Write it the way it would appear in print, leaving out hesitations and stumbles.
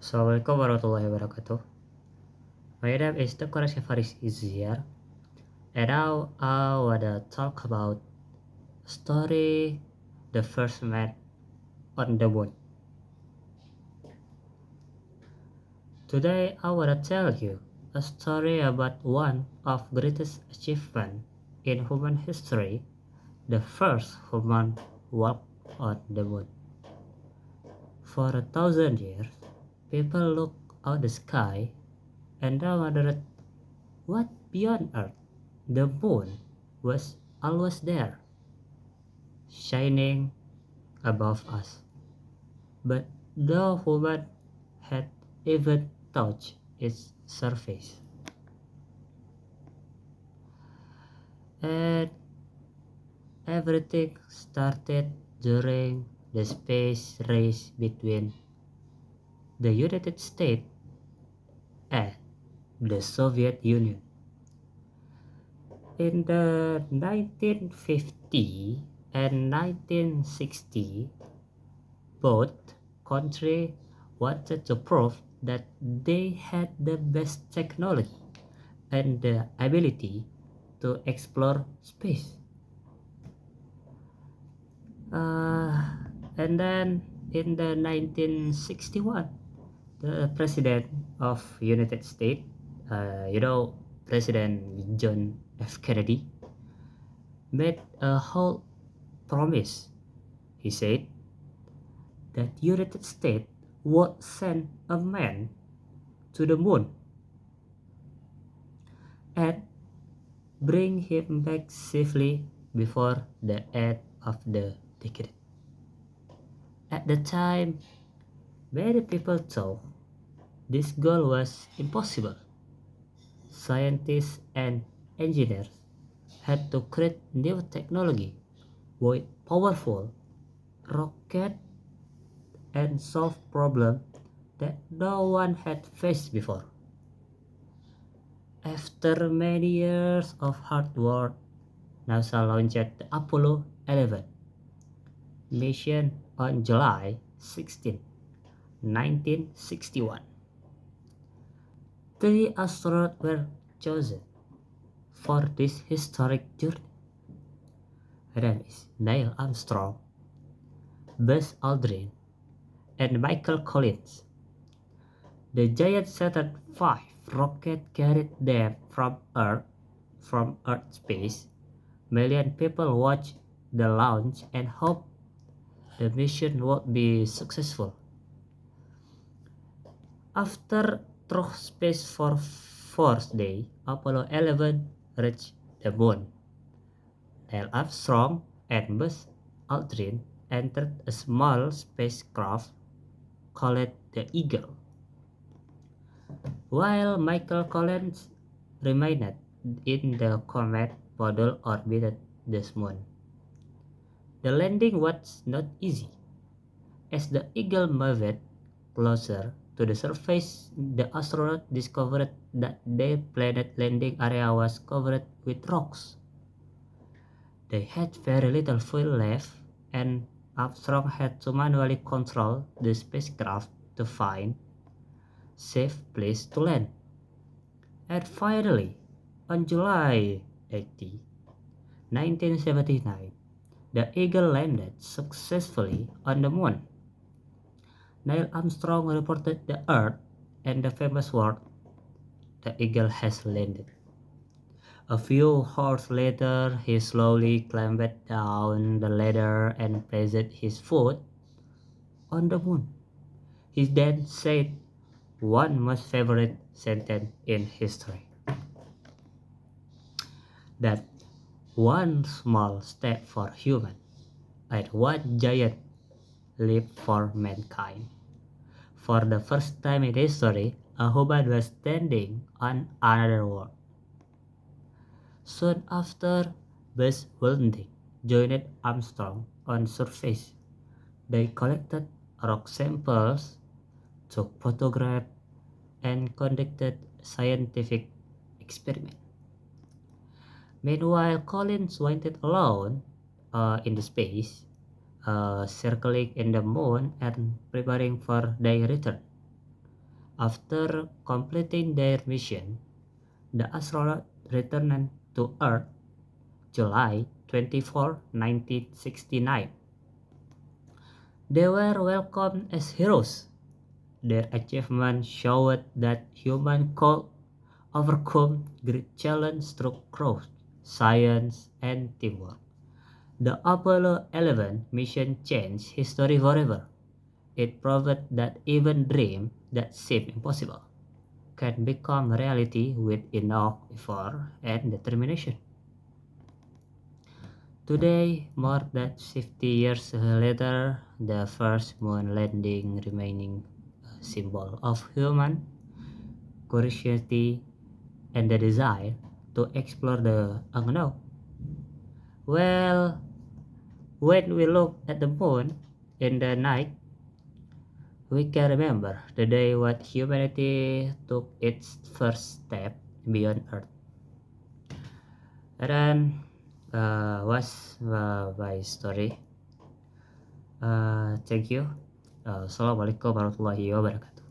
Assalamualaikum warahmatullahi wabarakatuh. My name is Dr. Faris Izziar, and now I wanna talk about story the first man on the moon. Today I wanna tell you a story about one of greatest achievement in human history, the first human walk on the moon. For 1,000 years, people look out the sky and I wondered what beyond Earth. The moon was always there, shining above us, but no human had even touched its surface. And everything started during the space race between the United States and the Soviet Union. In the 1950 and 1960, both countries wanted to prove that they had the best technology and the ability to explore space. And then in the 1961, the president of United States, President John F. Kennedy, made a whole promise. He said that United States would send a man to the moon and bring him back safely before the end of the decade. At the time, many people thought this goal was impossible. Scientists and engineers had to create new technology with powerful rocket and solve problems that no one had faced before. After many years of hard work, NASA launched the Apollo 11 mission on July 16, 1961. Three astronauts were chosen for this historic journey. Her name is Neil Armstrong, Buzz Aldrin, and Michael Collins. The giant Saturn V rocket carried them from Earth space. Million people watched the launch and hoped the mission would be successful. After through space for fourth day, Apollo 11 reached the moon. Neil Armstrong and Buzz Aldrin entered a small spacecraft called the Eagle, while Michael Collins remained in the Comet module orbited the moon. The landing was not easy. As the Eagle moved closer to the surface, the astronauts discovered that their planet landing area was covered with rocks. They had very little fuel left, and Armstrong had to manually control the spacecraft to find safe place to land. And finally, on July 18, 1979, the Eagle landed successfully on the moon. Neil Armstrong reported the Earth and the famous word, "The Eagle has landed." A few hours later, he slowly climbed down the ladder and placed his foot on the moon. He then said one most favorite sentence in history, that one small step for human and one giant leap for mankind. For the first time in history, a human was standing on another world. Soon after, Buzz Aldrin joined Armstrong on surface. They collected rock samples, took photographs, and conducted scientific experiments. Meanwhile, Collins waited alone in the space, circling in the moon and preparing for their return. After completing their mission, the astronauts returned to Earth July 24, 1969. They were welcomed as heroes. Their achievement showed that humans could overcome great challenges through growth, science, and teamwork. The Apollo 11 mission changed history forever. It proved that even dreams that seem impossible can become reality with enough effort and determination. Today, more than 50 years later, the first moon landing remaining a symbol of human curiosity and the desire to explore the unknown. Well, when we look at the moon in the night, we can remember the day when humanity took its first step beyond Earth. And was my story. Thank you. Assalamualaikum warahmatullahi wabarakatuh.